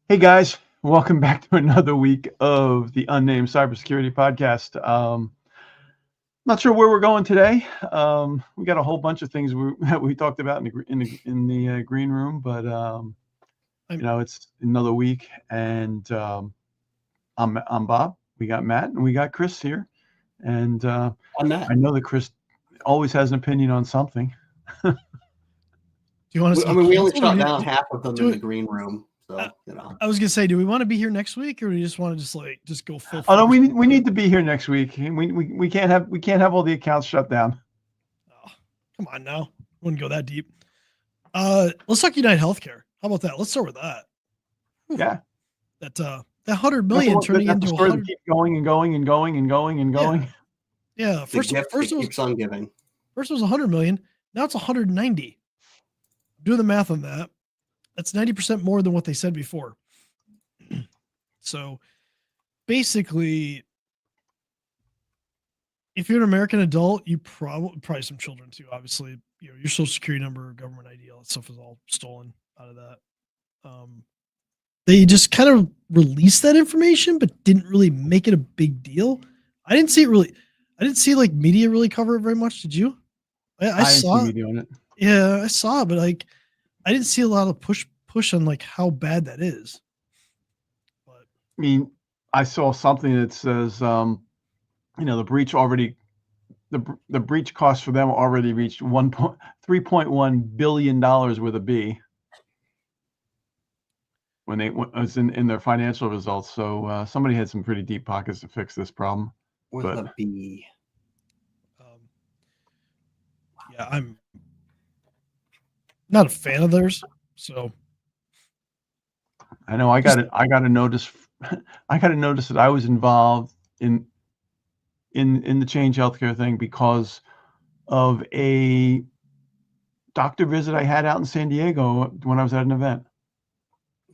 Hey guys, welcome back to another week of the Unnamed Cybersecurity Podcast. Not sure where we're going today. We got a whole bunch of things that we talked about in the green room, but it's another week, and I'm Bob. We got Matt and we got Chris here, and I'm Matt. I know that Chris always has an opinion on something. Do you want to? We only shot down half of them in the green room. So, I was gonna say, do we want to be here next week, or do we just want to just go full? Oh no, we need to be here next week. We can't have all the accounts shut down. Oh, come on now, wouldn't go that deep. Let's talk United Healthcare. How about that? Let's start with that. Yeah, that 100 million turning into 100. Keep going and going and going and going and going. Yeah. First it was keeps on giving. First it was 100 million. Now it's 190. Do the math on that. That's 90% more than what they said before. So basically, if you're an American adult, you probably some children too. Obviously, your social security number, government ID, all that stuff is all stolen out of that. They just kind of released that information, but didn't really make it a big deal. I didn't see like media really cover it very much. Did you? I saw it. Doing it. Yeah, I saw it, but I didn't see a lot of push on like how bad that is. But I mean, I saw something that says, the breach the breach cost for them already reached $3.1 billion with a B when it was in their financial results. So somebody had some pretty deep pockets to fix this problem. With a B. Yeah, I'm not a fan of theirs. So I know I got a notice. I got a notice that I was involved in the Change Healthcare thing because of a doctor visit I had out in San Diego when I was at an event.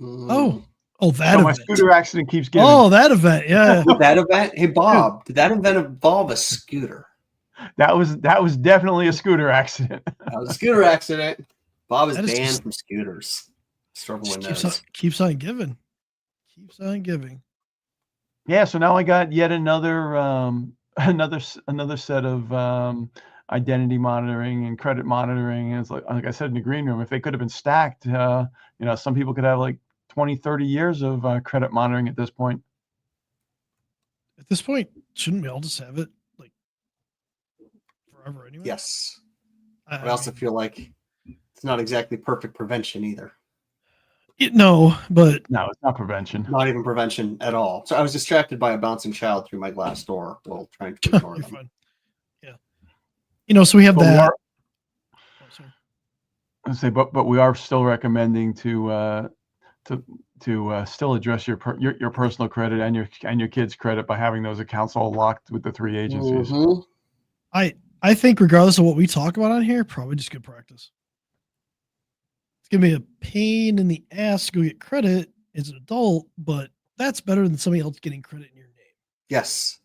Oh, that event. My scooter accident keeps getting. Oh, that event, yeah. That event. Hey, Bob, did that event involve a scooter? That was definitely a scooter accident. That was a scooter accident. Bob is banned from scooters. Keeps on giving. Keeps on giving. Yeah, so now I got yet another another set of identity monitoring and credit monitoring. And it's like I said in the green room, if they could have been stacked, some people could have like 20, 30 years of credit monitoring at this point. At this point, shouldn't we all just have it like forever anyway? Yes. I also feel like it's not exactly perfect prevention either. No, but no, it's not prevention. Not even prevention at all. So I was distracted by a bouncing child through my glass door while trying to ignore them. Fine. Yeah. So we have that. But we are still recommending to still address your personal credit and your kids' credit by having those accounts all locked with the three agencies. Mm-hmm. I think regardless of what we talk about on here, probably just good practice. It's gonna be a pain in the ass to go get credit as an adult, but that's better than somebody else getting credit in your name. Yes,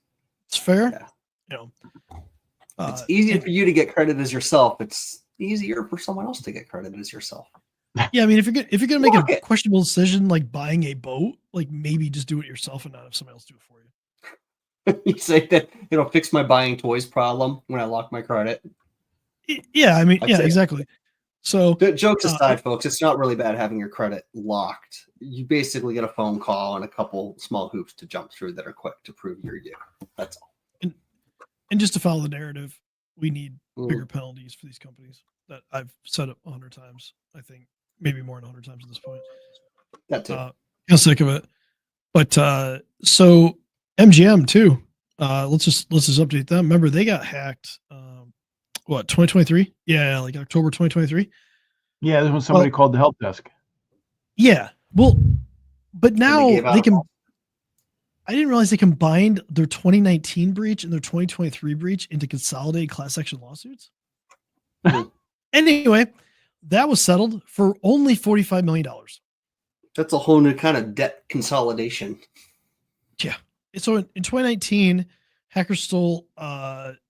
it's fair. Yeah. It's easier for you to get credit as yourself. It's easier for someone else to get credit as yourself. Yeah, I mean, if you're gonna make a questionable decision like buying a boat, like maybe just do it yourself and not have somebody else do it for you. You say that it'll fix my buying toys problem when I lock my credit. Yeah, I mean, exactly. So jokes aside, folks, it's not really bad having your credit locked. You basically get a phone call and a couple small hoops to jump through that are quick to prove you're you. That's all. And just to follow the narrative, we need bigger penalties for these companies that I've said it 100 times. I think maybe more than 100 times at this point. That too. I'm sick of it. But so MGM too. Let's just update them. Remember they got hacked. 2023? Yeah, like October 2023. Yeah, this was somebody called the help desk. Yeah. Well, but now they can. I didn't realize they combined their 2019 breach and their 2023 breach into consolidated class action lawsuits. Anyway, that was settled for only $45 million. That's a whole new kind of debt consolidation. Yeah. So in 2019, hackers stole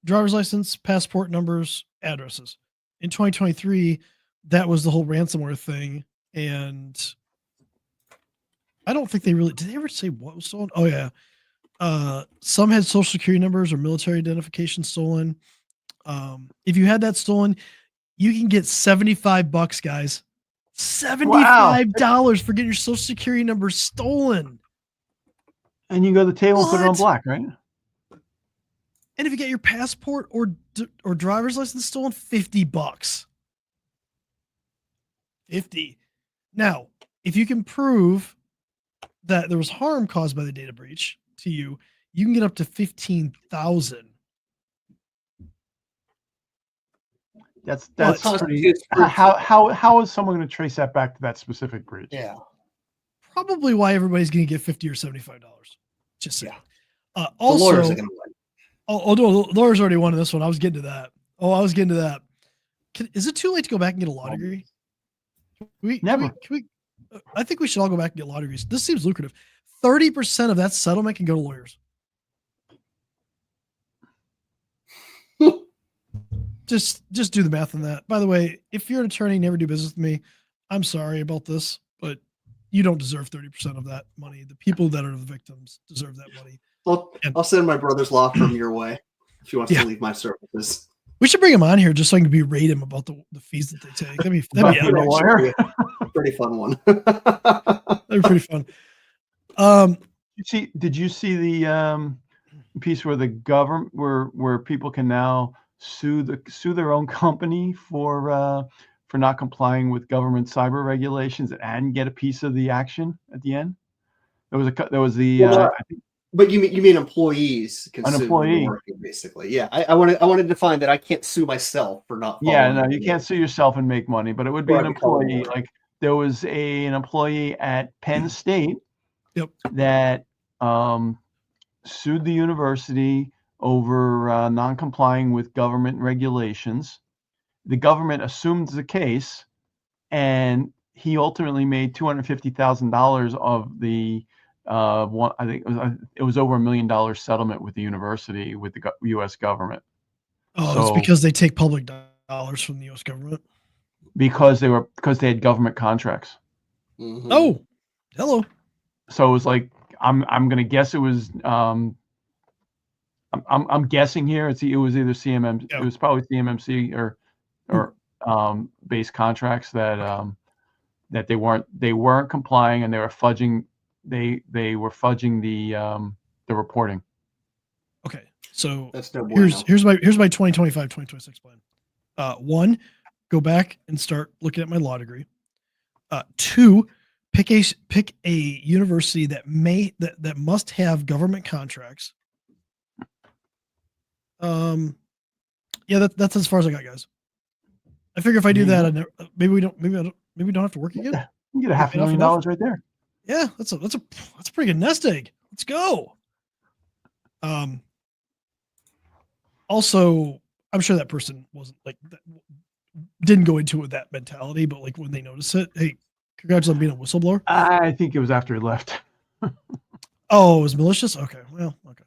driver's license, passport numbers, addresses. In 2023, that was the whole ransomware thing. And I don't think they really did. They ever say what was stolen? Oh yeah. Some had social security numbers or military identification stolen. If you had that stolen, you can get $75, guys. $75 for getting your social security number stolen. And you go to the table and put it on What? black, right? And if you get your passport or driver's license stolen, $50. 50. Now, if you can prove that there was harm caused by the data breach to you, you can get up to $15,000. That's What? pretty. How is someone going to trace that back to that specific breach? Yeah. Probably why everybody's going to get $50 or $75. Just saying. The Also, lawyers are going to win. oh no, the lawyers already won this one. I was getting to that. Is it too late to go back and get a law degree? Never. I think we should all go back and get law degrees. This seems lucrative. 30% of that settlement can go to lawyers. Just do the math on that. By the way, if you're an attorney, never do business with me. I'm sorry about this, but you don't deserve 30% of that money. The people that are the victims deserve that money. I'll send my brother's law firm your way if he wants to leave my services. We should bring him on here just so I can berate him about the fees that they take. That'd be epic. Pretty fun one. That'd be pretty fun. Did you see the piece where the government where people can now sue their own company for not complying with government cyber regulations and get a piece of the action at the end? But you mean employees can an sue employee working, basically? Yeah, I wanted to find that I can't sue myself for not. Yeah, no, you can't sue yourself and make money, but it would be an employee. Like there was an employee at Penn State that sued the university over non-complying with government regulations. The government assumed the case, and he ultimately made $250,000 of the one. I think it was over $1 million settlement with the university with the U.S. government. Oh, so, it's because they take public dollars from the U.S. government. Because they had government contracts. Mm-hmm. Oh, hello. So it was like I'm gonna guess it was I'm guessing here it was either CMM. It was probably CMMC or based contracts that they weren't complying, and they were fudging. They were fudging the reporting. Okay, so that's no here's my 2025-2026 plan. 1, go back and start looking at my law degree. 2, pick a university that must have government contracts. That's as far as I got, guys. I figure if I do that, maybe we don't have to work again. You get $500,000 right there. Yeah, that's a pretty good nest egg. Let's go. Also, I'm sure that person wasn't didn't go into it with that mentality, but like when they notice it, hey, congrats on being a whistleblower. I think it was after he left. Oh, it was malicious? Okay. Well, okay.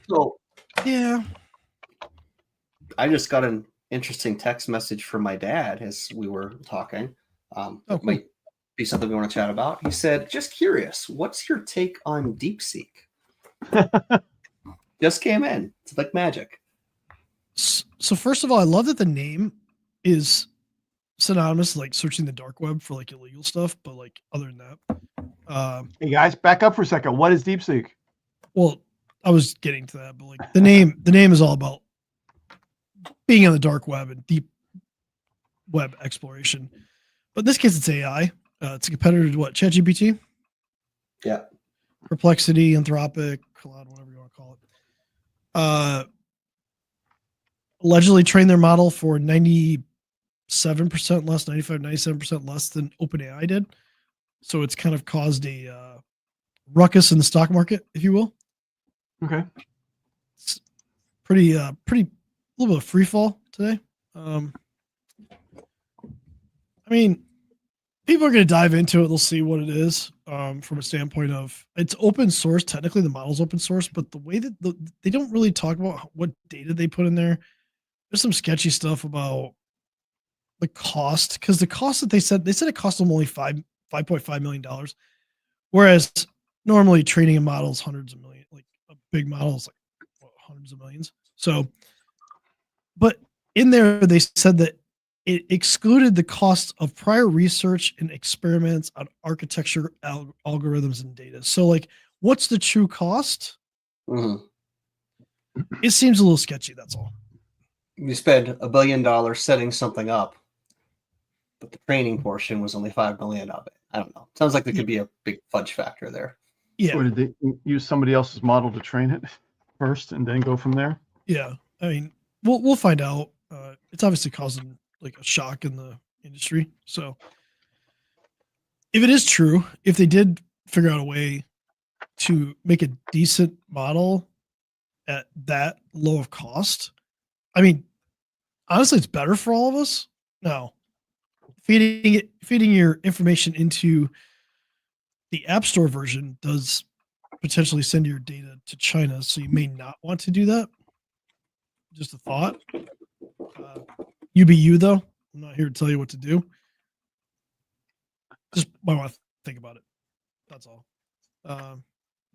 So yeah. I just got an interesting text message from my dad as we were talking. It might be something we want to chat about. He said, just curious, what's your take on DeepSeek? Just came in. It's like magic. So first of all, I love that the name is synonymous, like searching the dark web for like illegal stuff. But like other than that, hey guys, back up for a second. What is DeepSeek? Well, I was getting to that, but like the name is all about being on the dark web and deep web exploration. But in this case, it's AI. It's a competitor to what? ChatGPT? Yeah. Perplexity, Anthropic, Claude, whatever you want to call it. Allegedly trained their model for 97% less, 97% less than OpenAI did. So it's kind of caused a ruckus in the stock market, if you will. Okay. It's pretty, a little bit of free fall today. I mean, people are going to dive into it. They'll see what it is from a standpoint of it's open source. Technically, the model's open source, but the way that they don't really talk about what data they put in there. There's some sketchy stuff about the cost, because the cost that they said it cost them only $5.5 million. Whereas normally training a model is hundreds of millions, like a big model is like hundreds of millions. So, but in there, they said that it excluded the cost of prior research and experiments on architecture, algorithms, and data. So, like, what's the true cost? Mhm. It seems a little sketchy. That's all. You spend $1 billion setting something up, but the training portion was only $5 million of it. I don't know. Sounds like there could be a big fudge factor there. Yeah. Or did they use somebody else's model to train it first and then go from there? Yeah. I mean, we'll find out. It's obviously causing like a shock in the industry. So if it is true, if they did figure out a way to make a decent model at that low of cost, I mean, honestly, it's better for all of us. Now, feeding your information into the App Store version does potentially send your data to China, so you may not want to do that. Just a thought. You be you, though. I'm not here to tell you what to do. Just might want to think about it. That's all.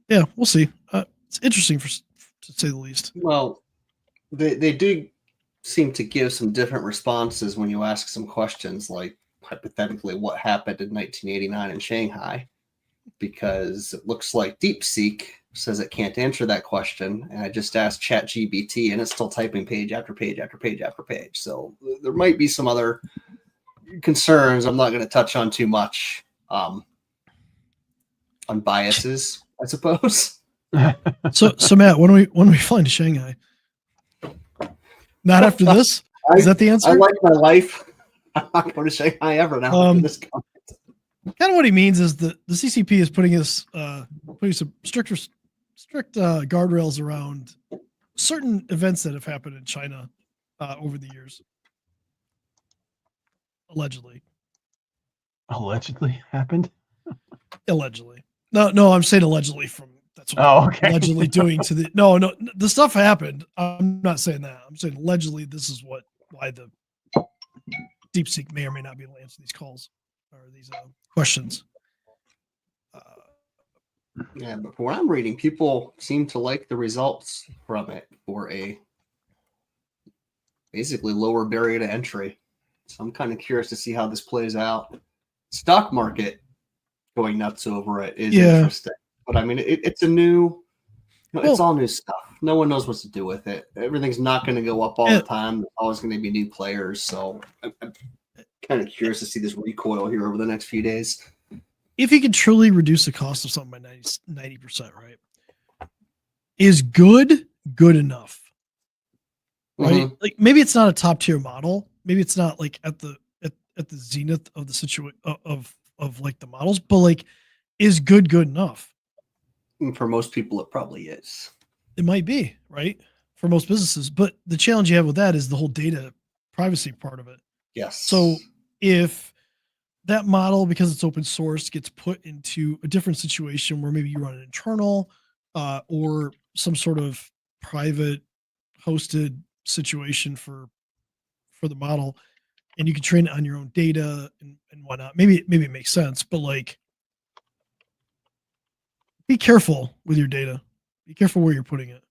Yeah, we'll see. It's interesting to say the least. Well, they do seem to give some different responses when you ask some questions, like hypothetically, what happened in 1989 in Shanghai? Because it looks like DeepSeek says it can't answer that question, and I just asked ChatGPT, and it's still typing page after page after page after page. So there might be some other concerns I'm not going to touch on too much, on biases, I suppose. So Matt, when we fly to Shanghai? Not after this? Is that the answer? I like my life. I'm not going to Shanghai ever now. After this comment. Kind of what he means is the CCP is putting some strict guardrails around certain events that have happened in China over the years. Allegedly happened. Allegedly. No, I'm saying allegedly from that's what okay. Allegedly doing to the no, the stuff happened. I'm not saying that. I'm saying allegedly this is why the DeepSeek may or may not be able to answer these calls or these questions. Yeah, but from what I'm reading, people seem to like the results from it for a basically lower barrier to entry. So I'm kind of curious to see how this plays out. Stock market going nuts over it is interesting. But I mean, it's a new, it's all new stuff. No one knows what to do with it. Everything's not going to go up all the time. There's always going to be new players. So I'm kind of curious to see this recoil here over the next few days. If you can truly reduce the cost of something by 90%, right? Is good enough? Right? Mm-hmm. Like maybe it's not a top tier model. Maybe it's not like at the zenith of the situation of like the models, but like is good enough? And for most people, it probably is. It might be, right? For most businesses. But the challenge you have with that is the whole data privacy part of it. Yes. So if that model, because it's open source, gets put into a different situation where maybe you run an internal or some sort of private hosted situation for the model, and you can train it on your own data and whatnot. Maybe it makes sense, but like, be careful with your data. Be careful where you're putting it.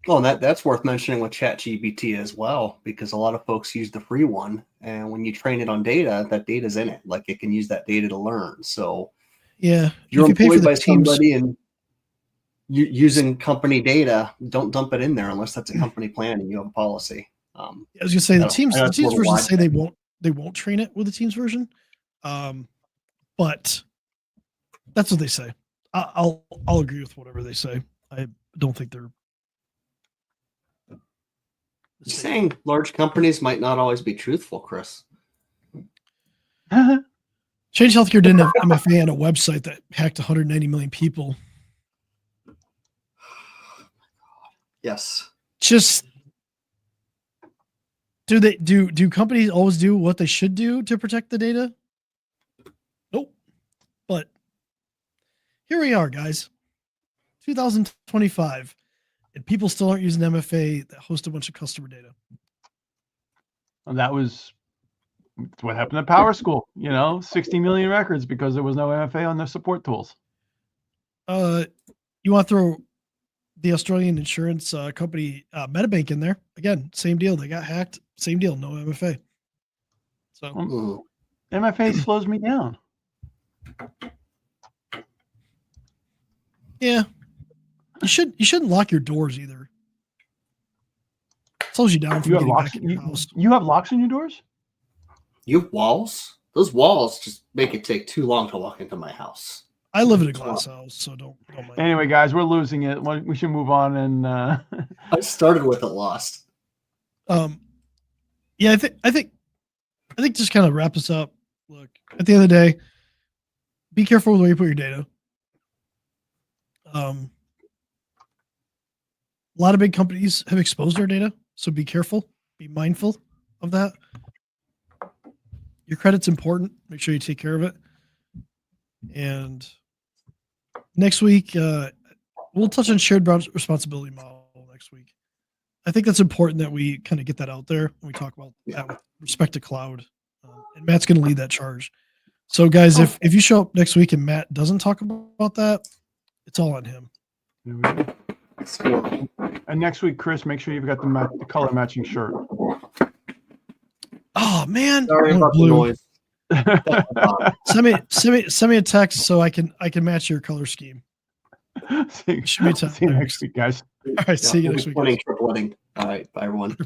Well, that's worth mentioning with ChatGPT as well, because a lot of folks use the free one, and when you train it on data, that data's in it. Like it can use that data to learn. So yeah, if you're employed by somebody and using company data, don't dump it in there unless that's a company plan and you have a policy. I was gonna say the teams version say they won't train it with the Teams version, but that's what they say. I'll agree with whatever they say. I don't think they're saying large companies might not always be truthful, Chris. Change Healthcare didn't have MFA on a website that hacked 190 million people. Yes. Just do companies always do what they should do to protect the data? Nope. But here we are, guys. 2025, and people still aren't using MFA that host a bunch of customer data. And that was what happened at Power School. 60 million records because there was no MFA on their support tools. You want to throw the Australian insurance company Medibank in there again? Same deal. They got hacked. Same deal. No MFA. So Ooh. MFA slows me down. yeah, you shouldn't lock your doors either. Slows you down from You have getting locks. back in your house. You have locks on your doors? You have walls? Those walls just make it take too long to walk into my house. I live in a glass house, so don't mind. Anyway, guys, we're losing it. We should move on and I started with it lost. Yeah, I think just kind of wrap this up. Look, at the end of the day, be careful with where you put your data. A lot of big companies have exposed their data, so be careful, be mindful of that. Your credit's important. Make sure you take care of it. And next week, we'll touch on shared responsibility model next week. I think that's important that we kind of get that out there when we talk about that with respect to cloud. And Matt's going to lead that charge. So, guys, if you show up next week and Matt doesn't talk about that, it's all on him. And next week, Chris, make sure you've got the color matching shirt. Oh man! Sorry about the noise. Send me a text so I can match your color scheme. See you next week, guys. All right, see you next week. All right, bye everyone.